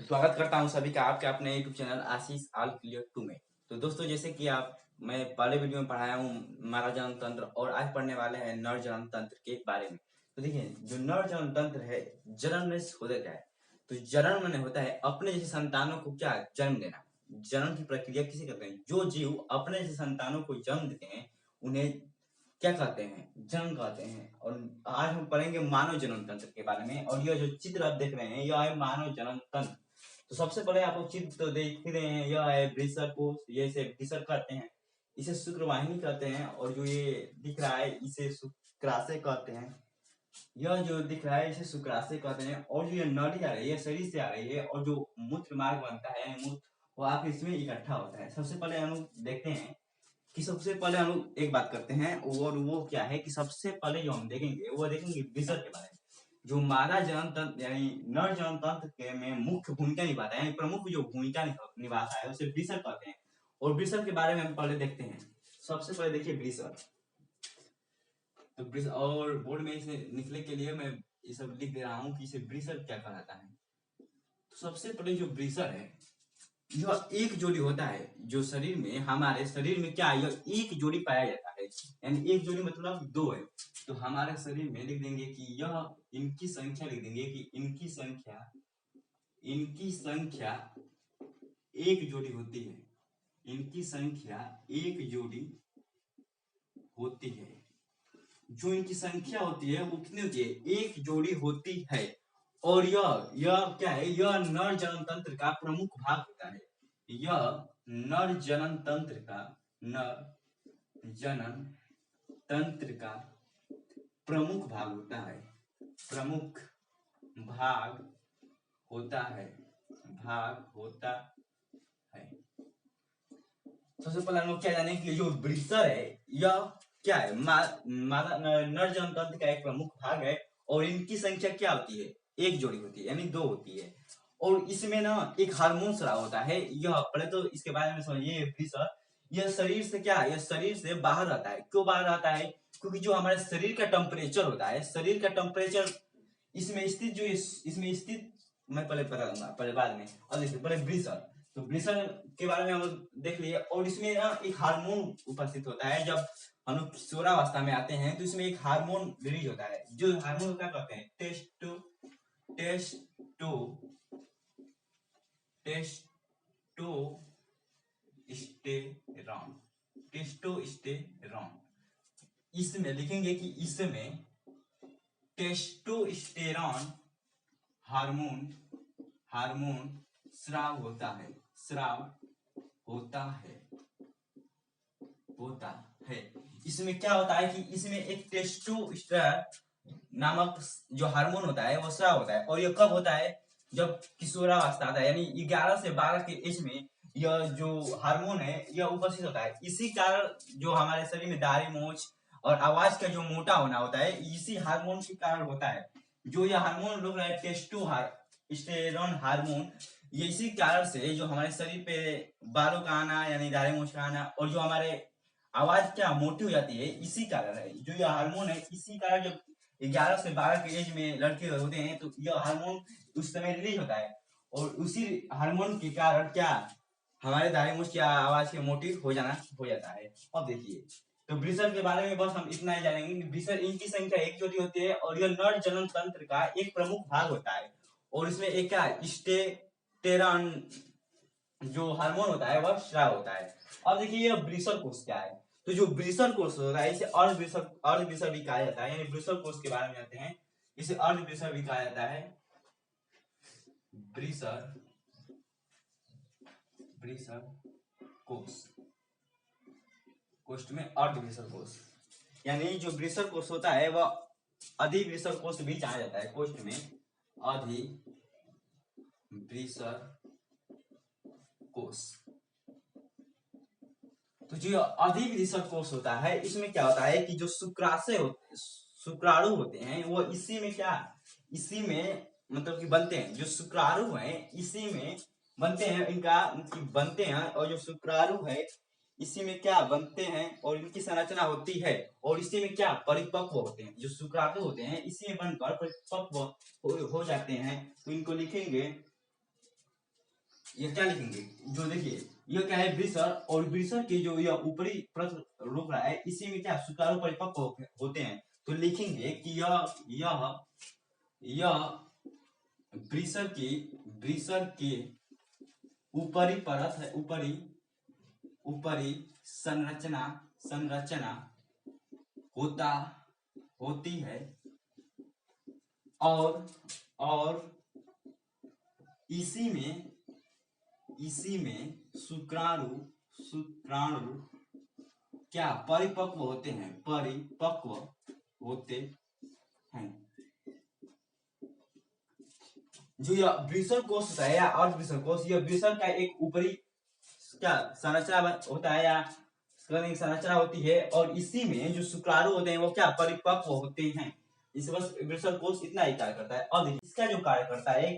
स्वागत करता हूँ सभी का आपके अपने YouTube channel Ashish all clear two में। तो दोस्तों जैसे कि आप मैं पहले वीडियो में पढ़ाया हूँ हमारा जनन तंत्र और आज पढ़ने वाले हैं नर जनन तंत्र के बारे में। तो देखिए जो नर जनन तंत्र है जन्म में होता क्या है। तो जन्म में होता है अपने जैसे संतानों को क्या जन्म देना। जन्म की प्रक्रिया किसे कहते हैं, जो जीव अपने जैसे संतानों को जन्म देते हैं उन्हें क्या कहते हैं, जन्म कहते हैं। और आज हम पढ़ेंगे मानव जन्म तंत्र के बारे में। और यह जो चित्र आप देख रहे हैं यह है मानव जन्म तंत्र। तो सबसे पहले आप लोग चित्र तो देख ही रहे हैं, यह है वृषण कोश, ये इसे वृषण कहते हैं, इसे शुक्रवाहिनी कहते हैं। और जो ये दिख रहा है इसे शुक्राशय कहते हैं। यह जो दिख रहा है इसे शुक्राशय कहते हैं। और जो ये नली आ रही है शरीर से आ रही है और जो मूत्र मार्ग बनता है मूत्र वो आकर इसमें इकट्ठा होता है। सबसे पहले हम लोग देखते हैं कि सबसे पहले हम लोग एक बात करते हैं और वो क्या है कि सबसे पहले जो हम देखेंगे वो देखेंगे वृषण के बारे में। जो मादा जनन तंत्र यानी नर जनन तंत्र के में मुख्य भूमिका निभाता है, यानी प्रमुख जो भूमिका निभाता है उसे वृषण कहते हैं। और वृषण के बारे में हम पहले देखते हैं। सबसे पहले देखिए वृषण। तो वृषण और बोर्ड में इसे लिखने के लिए मैं ये सब लिख दे रहा हूँ कि इसे वृषण क्या कहलाता है। तो सबसे पहले जो वृषण है यह एक जोड़ी होता है। जो शरीर में हमारे शरीर में क्या है, यह एक जोड़ी पाया जाता है, यानी एक जोड़ी मतलब दो है। तो हमारे शरीर में लिख देंगे कि यह इनकी संख्या, लिख देंगे कि इनकी संख्या एक जोड़ी होती है। इनकी संख्या एक जोड़ी होती है। जो इनकी संख्या होती है वो कितनी होती है, एक जोड़ी होती है। और यह क्या है, यह नर जनन तंत्र का प्रमुख भाग होता है। यह नर जनन तंत्र का नर जनन तंत्र का प्रमुख भाग होता है। प्रमुख भाग होता है, भाग होता है। सबसे पहले हम लोग क्या जाने कि जो वृषण है यह क्या है, नर जनन तंत्र का एक प्रमुख भाग है। और इनकी संख्या क्या होती है, एक जोड़ी होती है, यानी दो होती है। और इसमें ना एक हार्मोन स्राव होता है। यह पहले तो इसके बारे में समझिए वृषण। यह शरीर से क्या है, यह शरीर से बाहर आता है। क्यों बाहर आता है, क्योंकि जो हमारे शरीर का टेम्परेचर होता है, शरीर का टेम्परेचर इसमें स्थित जो इसमें स्थित मैं पहले बताऊंगा, पहले बाद में। और देखिए पहले वृषण। तो वृषण के बारे में हम लोग देख लिए। और इसमें ना एक हार्मोन उपस्थित होता है। जब हम लोग किशोरावस्था में आते हैं तो इसमें एक हार्मोन रिलीज होता है। जो हार्मोन क्या कहते हैं, टेस्टो टेस्टोस्टेरॉन। टेस्टोस्टेरॉन इसमें लिखेंगे कि इसमें टेस्टोस्टेरॉन हार्मोन हार्मोन स्राव होता है, स्राव होता है, होता है। इसमें क्या होता है कि इसमें एक टेस्टोस्टेरॉन नामक जो हार्मोन होता है वो स्राव होता है। और ये कब होता है, जब किशोरावस्था आता है, यानी 11 से 12 के एज में यह जो हार्मोन है यह उपस्थित होता है। इसी कारण जो हमारे शरीर में दाढ़ी मूंछ और आवाज का जो मोटा होना होता है इसी हार्मोन के कारण होता है। जो यह हार्मोन लोग रहे टेस्टोस्टेरोन हार्मोन, ये इसी कारण से जो हमारे शरीर पे बालों का आना यानी दाढ़ी मूंछ का आना और जो हमारे आवाज क्या मोटी हो जाती है इसी कारण है। जो यह हार्मोन है इसी कारण जब 11 से 12 के एज में लड़के होते हैं तो यह हार्मोन उस समय रिलीज होता है। और उसी हार्मोन के कारण क्या हमारे दाढ़ी मूंछ की आवाज के मोटी हो जाता है। अब देखिए तो वृषण के बारे में बस हम इतना ही जानेंगे कि वृषण इनकी संख्या एक जोड़ी होती है और यह नर जनन तंत्र का एक प्रमुख भाग होता है। और इसमें एक क्या स्टेटेरॉन जो हार्मोन होता है वह स्राव होता है। अब देखिए यह वृषण कोष क्या है। तो जो वृषण कोष होता है इसे अर्धवृषण भी कहा जाता है, यानी वृषण कोष के बारे में जानते हैं। इसे अर्धवृषण भी कहा जाता है। वृषण वृषण कोष, कोष्ठ में अर्धवृषण कोष, यानी जो वृषण कोष होता है वह अधिवृषण कोष भी कहा जाता है। कोष्ठ में अधिवृषण कोष। तो जो अधिवृषण कोष होता है इसमें क्या होता है कि जो शुक्राणु होते हैं वो इसी में क्या, इसी में मतलब कि बनते हैं। जो शुक्राणु है इसी में बनते हैं, इनका बनते हैं। और जो शुक्राणु है इसी में क्या बनते हैं और इनकी संरचना होती है। और इसी में क्या परिपक्व होते हैं। जो शुक्राणु होते हैं इसी में बनकर परिपक्व हो जाते हैं। तो इनको लिखेंगे ये क्या लिखेंगे, जो देखिए ये क्या है ब्रीसर, और ब्रीसर के जो यह ऊपरी परत रोक रहा है इसी में क्या शुक्राणु परिपक्व होते हैं। तो लिखेंगे कि यह ब्रीसर की ऊपरी परत है, ऊपरी संरचना होती है, और इसी में शुक्राणु क्या परिपक्व होते हैं। जो यह ब्रीसर कोश होता है या अर्ध ब्रीसर कोश, यह ब्रीसर का एक ऊपरी क्या संरचना होता है या संरचना होती है, और इसी में जो शुक्राणु होते हैं वो क्या परिपक्व होते हैं। इस बस ब्रीसर कोश इतना ही कार्य करता है। और देखिए इसका जो कार्य करता है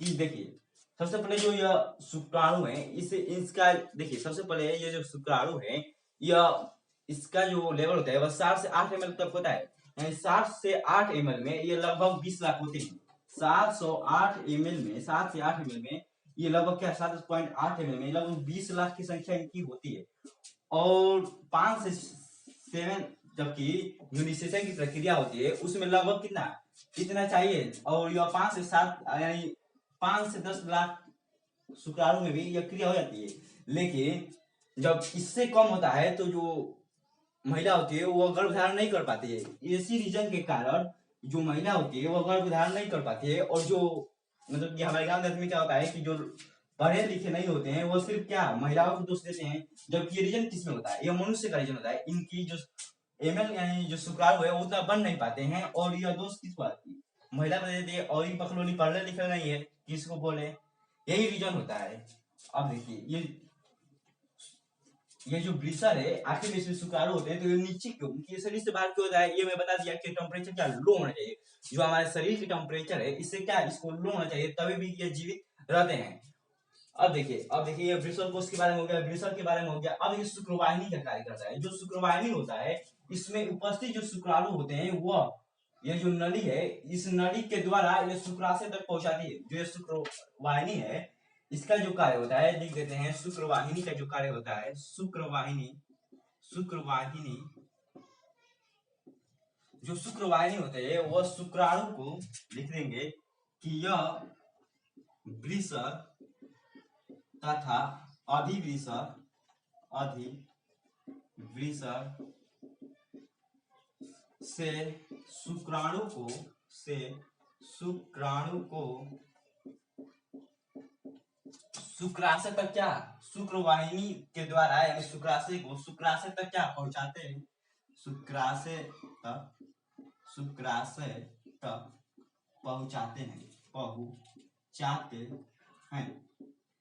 कि देखिए सबसे पहले जो यह शुक्राणु है इसका देखिए, सबसे पहले ये जो शुक्राणु है यह इसका जो लेवल होता है वह 7 से 8 ml तक होता है। यानी 7 से 8 ml में ये लगभग 20 लाख होते हैं। 7 से 8 ml में ये लगभग क्या 7.8 ml में लगभग 20 लाख की संख्या इनकी होती है। और 5 से 7 जबकि जो निषेचन की प्रक्रिया होती है उसमें लगभग कितना चाहिए, और यह 5 से 7 यानी 5 से 10 लाख शुक्राणु में भी यह क्रिया हो जाती है। लेकिन जब इससे कम होता है तो जो महिला होती है वो गर्भ धारण नहीं कर पाती है। इसी रीजन के कारण जो महिला होती है वो गर्भ धारण नहीं कर पाती है। और जो मतलब कि हमारे गांव में क्या होता है कि जो पढ़े लिखे नहीं होते हैं वो सिर्फ क्या महिलाओं को दोष देते हैं, जबकि ये रीजन किसमें होता है, यह मनुष्य का रीजन होता है। इनकी जो एमएल यानी जो शुक्राणु है उतना बन नहीं पाते हैं, और यह दोष किसको आती है, महिला को देते हैं। और बकलोनी पढ़े लिखे नहीं है किसको बोले, यही रीजन होता है। अब देखिए ये जो ब्रीसर है आखिर में इसमें शुक्राणु होते हैं, तो ये नीचे क्यों, उनके शरीर से बाहर क्यों होता है, ये मैं बता दिया कि टेम्परेचर क्या लो होना चाहिए। जो हमारे शरीर की टेम्परेचर है इससे क्या इसको लो होना चाहिए, तभी भी ये जीवित रहते हैं। अब देखिए ये ब्रीसर कोश के बारे में हो गया, ब्रीसर के बारे में हो गया। अब ये शुक्रवाहिनी का कार्य करता है। जो शुक्रवाहिनी होता है इसमें उपस्थित जो शुक्राणु होते हैं वह ये जो नली है इस नली के द्वारा ये शुक्राशय तक पहुंचाती है। जो ये शुक्रवाहिनी है इसका जो कार्य होता है लिख देते हैं। शुक्रवाहिनी का जो कार्य होता है शुक्रवाहिनी जो शुक्रवाहिनी होते हैं वह शुक्राणु को लिख देंगे कि यह ब्रीसर तथा अधिवृषर से शुक्राणु को शुक्राशय तक क्या शुक्रवाहिनी के द्वारा यानी शुक्राशय को शुक्राशय तक क्या पहुंचाते हैं, शुक्राशय तक पहुंचाते हैं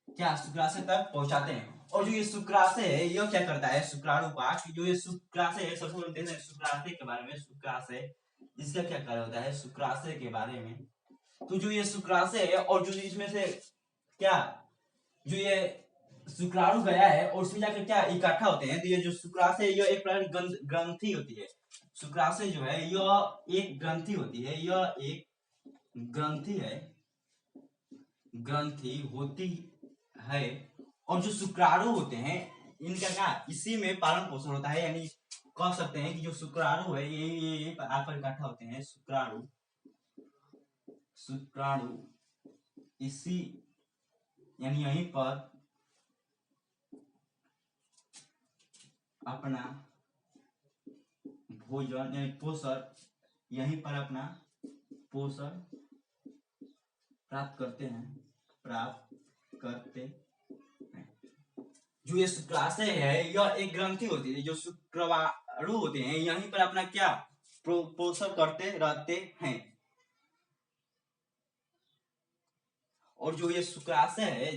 क्या शुक्राशय तक पहुंचाते हैं। और जो ये शुक्राशय है यह क्या करता है शुक्राणु का, जो ये शुक्राशय है सबसे पहले देखते हैं शुक्राशय के बारे में। शुक्राशय इसका क्या कार्य होता है शुक्राशय के बारे में। तो जो ये शुक्राशय है और जो इसमें से क्या जो ये शुक्राणु गया है और उसमें जाकर क्या इकट्ठा होते हैं, तो ये जो शुक्राशय यह एक प्रकार ग्रंथि होती है। शुक्राशय जो है यह एक ग्रंथि होती है, यह एक ग्रंथि होती है। और जो शुक्राणु होते हैं इनका क्या इसी में पालन पोषण होता है, यानी कह सकते हैं कि जो शुक्राणु है ये आकर इकट्ठा होते हैं। शुक्राणु इसी यानी यहीं पर अपना भोजन यानी पोषण यहीं पर अपना पोषण प्राप्त करते हैं। जो ये शुक्राशय है यह एक ग्रंथि होती है। जो शुक्रवाणु होते हैं यहीं पर अपना क्या पोषण करते रहते हैं। और जो ये शुक्राशय है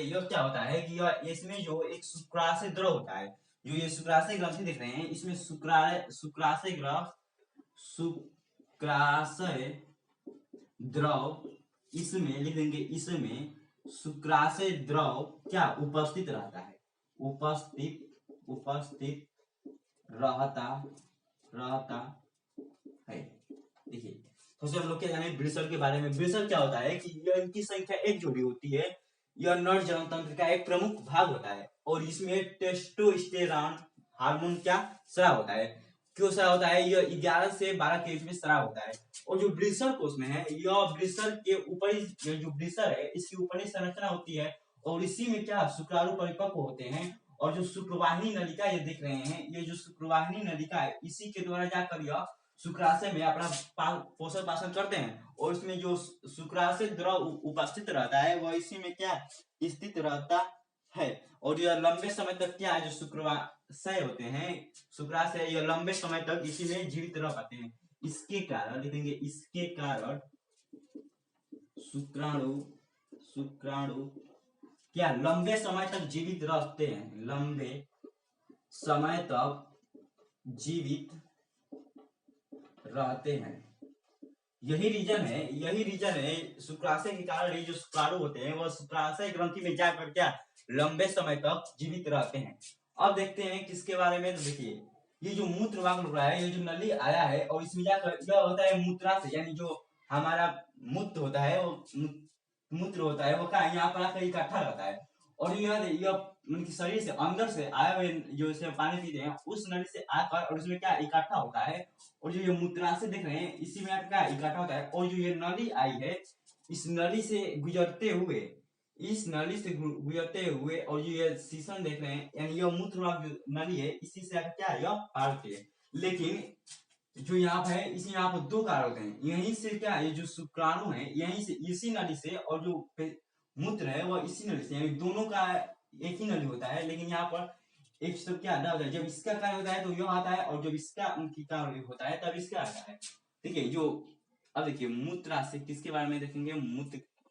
यह क्या होता है कि यह इसमें जो एक शुक्राशय द्रव होता है। जो ये शुक्राशय ग्रंथि देख रहे हैं इसमें शुक्राशय द्रव इसमें लिख देंगे, इसमें शुक्राशय द्रव क्या उपस्थित रहता है, उपस्थित रहता है। देखिए तो हम लोग क्या जाने ब्रीसर के बारे में। ब्रीसर क्या होता है कि इनकी संख्या एक जोड़ी होती है, यह नर जनन तंत्र का एक प्रमुख भाग होता है और इसमें टेस्टोस्टेरॉन हार्मोन क्या स्राव होता है। क्यों स्राव होता है? यह 11 से 12 के बीच में स्राव होता है। और जो वृषण कोष में है, यह वृषण के ऊपरी जो वृषण है इसकी ऊपरी संरचना होती है और इसी में क्या शुक्राणु परिपक्व होते हैं। और जो शुक्रवाहिनी नलिका ये देख रहे हैं, ये जो शुक्रवाहिनी नलिका है इसी के द्वारा जाकर यह शुक्राशय में अपना पोषण पाषण करते हैं और इसमें जो शुक्राशय द्रव उपस्थित रहता है वह इसी में क्या स्थित रहता है। और यह लंबे समय तक क्या है, जो शुक्राशय होते हैं, शुक्राशय यह लंबे समय तक इसी में जीवित रह पाते हैं। इसके कारण लिखेंगे, इसके कारण शुक्राणु क्या लंबे समय तक जीवित रहते हैं, लंबे समय तक जीवित रहते हैं। यही रीजन है शुक्राशय के कारण ये जो शुक्राणु होते हैं वह शुक्राशय ग्रंथि में जाकर क्या लंबे समय तक जीवित रहते हैं। अब देखते हैं किसके बारे में। तो देखिए, ये जो मूत्र मार्ग हो रहा है, ये जो नली आया है और इसमें जाकर यह होता है मूत्राशय, यानी जो हमारा मूत्र होता है वो मूत्र होता है वो क्या यहाँ पर आकर इकट्ठा रहता है। और यह शरीर से अंदर से आए हुए जो इसे पानी पीते हैं उस नली से आकर और इसमें क्या इकट्ठा होता है। और जो ये मूत्राशय देख रहे हैं इसी में क्या इकट्ठा होता है। और जो ये नली आई है इस नली से गुजरते हुए और ये शीशन देख रहे हैं, यानी यह मूत्र नली है, इसी से क्या है यह पारती है। लेकिन जो यहाँ पे है इसी यहाँ पर दो कार्य होते हैं, यहीं से क्या ये जो शुक्राणु है यहीं से इसी नली से, और जो मूत्र है वह इसी नली से, यानी दोनों का एक ही नली होता है। लेकिन यहाँ पर एक सब क्या होता है, जब इसका कार्य होता है तो यह आता है और जब इसका उनकी कार्य होता है तब इसका आता है। ठीक है, जो अब देखिए मूत्राशय किसके बारे में देखेंगे,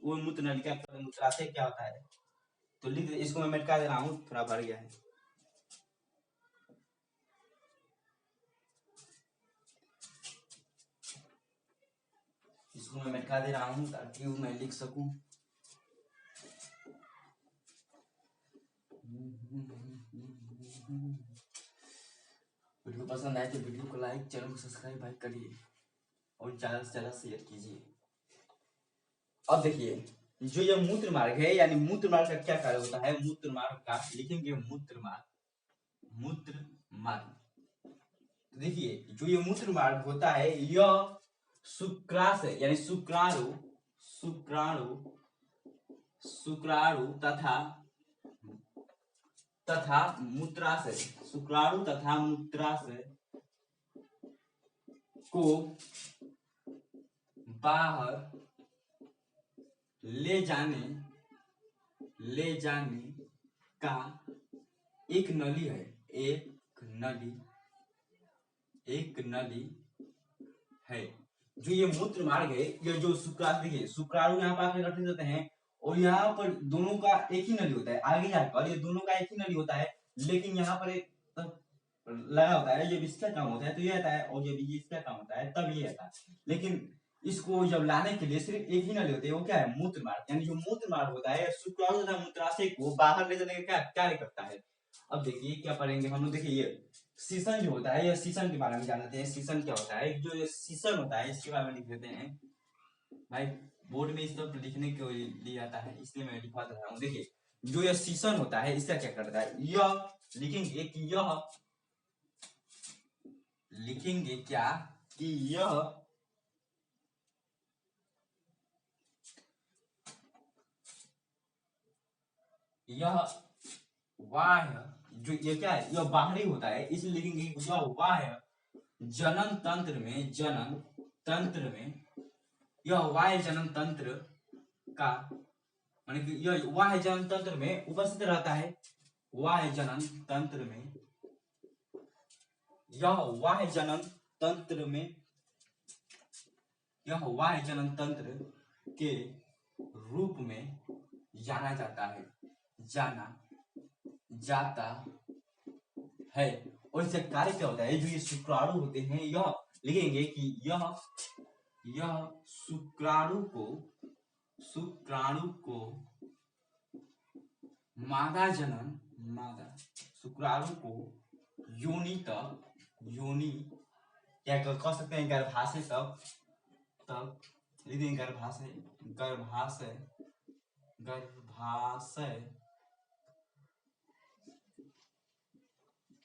मूत्र नलिका मूत्राशय क्या होता है। तो लिख इसको मैं मिटा दे रहा हूँ, थोड़ा भर गया है। इसको मैं मिटा दे रहा हूँ ताकि मैं लिख सकूं। वीडियो पसंद आए तो वीडियो को लाइक, चैनल को सब्सक्राइब भाई करिए और ज्यादा से ज्यादा शेयर कीजिए। अब देखिए, जो ये मूत्र मार्ग है, यानी मूत्र मार्ग का क्या कार्य होता है, मूत्र मार्ग का लिखेंगे मूत्र मार्ग। देखिए, जो ये मूत्र मार्ग होता है यह शुक्राशय यानी शुक्राणु तथा मूत्राशय, शुक्राणु तथा मूत्राशय को बाहर ले जाने का एक नली है, एक नली है। जो ये मूत्र मार्ग है, ये जो देखिए शुक्राणु यहाँ पर आकर गठित होते हैं और यहाँ पर दोनों का एक ही नली होता है, आगे जाकर ये दोनों का एक ही नली होता है। लेकिन यहाँ पर एक लगा होता है, जब इसका काम होता है तो ये आता है और जब इसका काम होता है तब ये आता है। लेकिन इसको जब लाने के लिए सिर्फ एक ही नली होती है, वो क्या है मूत्र मार्ग। यानी जो मूत्र मार्ग होता है शुक्राणु तथा मूत्राशय को बाहर ले जाने का क्या कार्य करता है। अब देखिए क्या पढ़ेंगे हम लोग। देखिए ये शीशन जो होता है, यह शीशन के बारे में जानते हैं। शीशन क्या होता है, जो ये शीशन होता है इसके बारे में लिख देते हैं भाई। बोर्ड में इस तरफ लिखने के लिए आता है इसलिए मैं लिखवा रहा हूँ। देखिए, जो यह शीशन होता है इसका क्या करता है, यह लिखेंगे कि यह बाह्य, जो ये क्या है यह बाहरी होता है, इसलिए लिखेंगे यह बाह्य जनन तंत्र में यह वाह्य जनन तंत्र का माने कि यह वाह्य जनन तंत्र में उपस्थित रहता है। वाह्य जनन तंत्र में यह वाह्य जनन तंत्र के रूप में जाना जाता है। और इसका कार्य क्या होता है, जो ये शुक्राणु होते हैं यह लिखेंगे कि यह शुक्राणु को मादा शुक्राणु को योनि क्या कह सकते हैं गर्भाशय तक गर्भाशय गर्भाशय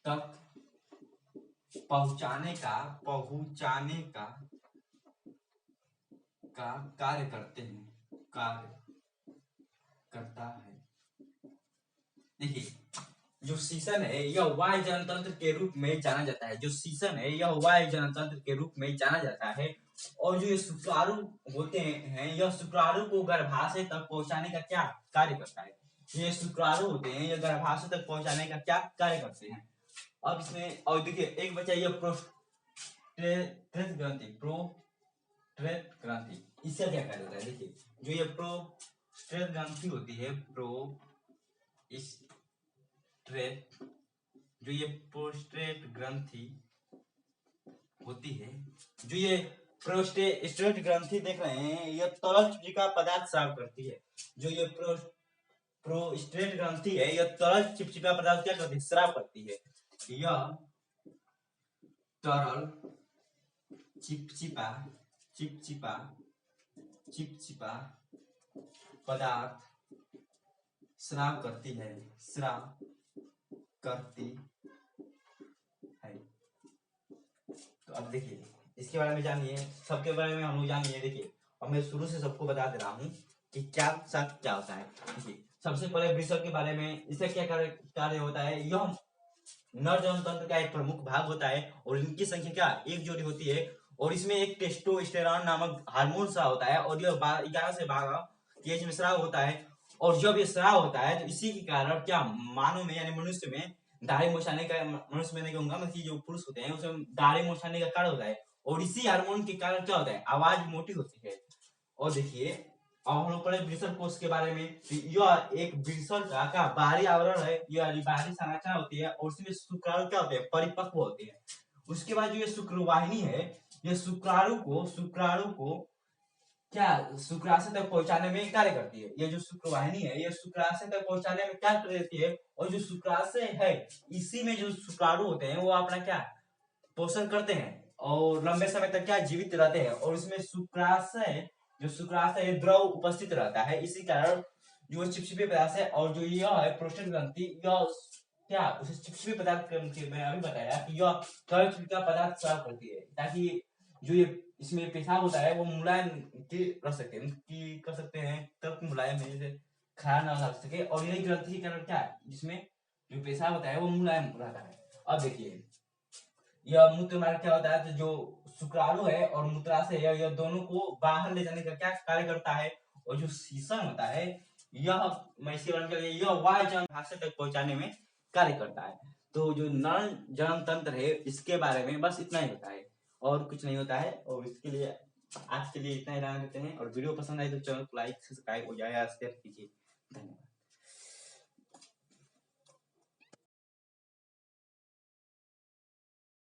तक पहुंचाने का कार्य करते हैं, कार्य करता है। देखिए, जो शीशन है यह वायु जनतंत्र के रूप में जाना जाता है। जो शीशन है यह वायु जनतंत्र के रूप में जाना जाता है। और जो ये शुक्राणु होते हैं, यह शुक्राणु को गर्भाशय तक पहुंचाने का क्या कार्य करता है। ये शुक्राणु होते हैं, यह गर्भाशय तक पहुंचाने का क्या कार्य करते हैं। अब इसमें और देखिए, एक बचा यह प्रोस्टेट ग्रंथि, इसका क्या कार्य होता है। देखिए, जो ये प्रोस्टेट ग्रंथि होती है, जो ये प्रोस्टेट ग्रंथि होती है, जो ये प्रोस्टेट ग्रंथि देख रहे हैं, यह तरल चिपचिपा पदार्थ स्राव करती है। जो ये प्रोस्टेट ग्रंथि है, यह तरल चिपचिपा पदार्थ क्या करती है, स्राव करती है। यह तरल चिपचिपा पदार्थ स्राव करती है। तो अब देखिए, इसके बारे में जानिए, सबके बारे में हम लोग जानिए। देखिए, और मैं शुरू से सबको बता दे रहा हूँ कि क्या होता है। देखिए, सबसे पहले वृषभ के बारे में, इसका क्या कार्य होता है। यह नर जनतंत्र का एक प्रमुख भाग होता है और इनकी संख्या क्या, एक जोड़ी होती है। और इसमें एक टेस्टोस्टेरोन नामक हार्मोन स्राव होता है और यह 11 से 12 केज में स्राव होता है। और जब ये स्राव होता है तो इसी के कारण क्या मानव में यानी मनुष्य में दाढ़ी मुछाने का, मनुष्य में नहीं कहूंगा, मतलब जो पुरुष होते हैं उसमें दाढ़ी मुछाने का कारण होता है। और इसी हार्मोन के कारण क्या होता है, आवाज मोटी होती है। और देखिए, अब हम लोग पढ़े वृषण कोश के बारे में। यह एक वृषण का बाहरी आवरण है, यह बाहरी संरचना होती है और उसमें शुक्राणु क्या होते हैं, परिपक्व होते हैं। उसके बाद जो ये शुक्रवाहिनी है, ये शुक्राणु को क्या शुक्राशय तक पहुंचाने में कार्य करती है। ये जो शुक्रवाहिनी है, ये शुक्राशय तक पहुंचाने में क्या करती है। और जो शुक्राशय है, इसी में जो शुक्राणु होते हैं वो अपना क्या पोषण करते हैं और लंबे समय तक क्या जीवित रहते हैं। और इसमें शुक्राशय द्रव उपस्थित रहता है। इसी कारण जो चिपचिपे पदार्थ है और जो यह है प्रोस्टेट ग्रंथि, यह क्या उसे चिपचिपे पदार्थ के मैं अभी बताया कि यह तरल चिपचिपा पदार्थ स्राव करती है, ताकि जो ये इसमें पेशाब होता है वो मुलायम रख सकते हैं, कि कर सकते हैं तब मुलायम है, जैसे खराब ना लग सके। और यही ग्रंथि के कारण क्या है, जिसमें जो पेशाब होता है वो मुलायम रहता है। अब देखिए, यह मूत्र मार्ग क्या होता है, तो जो शुक्राणु है और मूत्राशय है, यह दोनों को बाहर ले जाने का क्या कार्य करता है। और जो शीशन होता है, यह मैं इसके बारे में, यह वायु जनहाशय तक पहुंचाने में कार्य करता है। तो जो नर जनन तंत्र है, इसके बारे में बस इतना ही होता है और कुछ नहीं होता है। और इसके लिए आज के लिए इतना ही रहने देते हैं। और वीडियो पसंद आए तो चैनल को लाइक सब्सक्राइब हो जाए, शेयर कीजिए। धन्यवाद।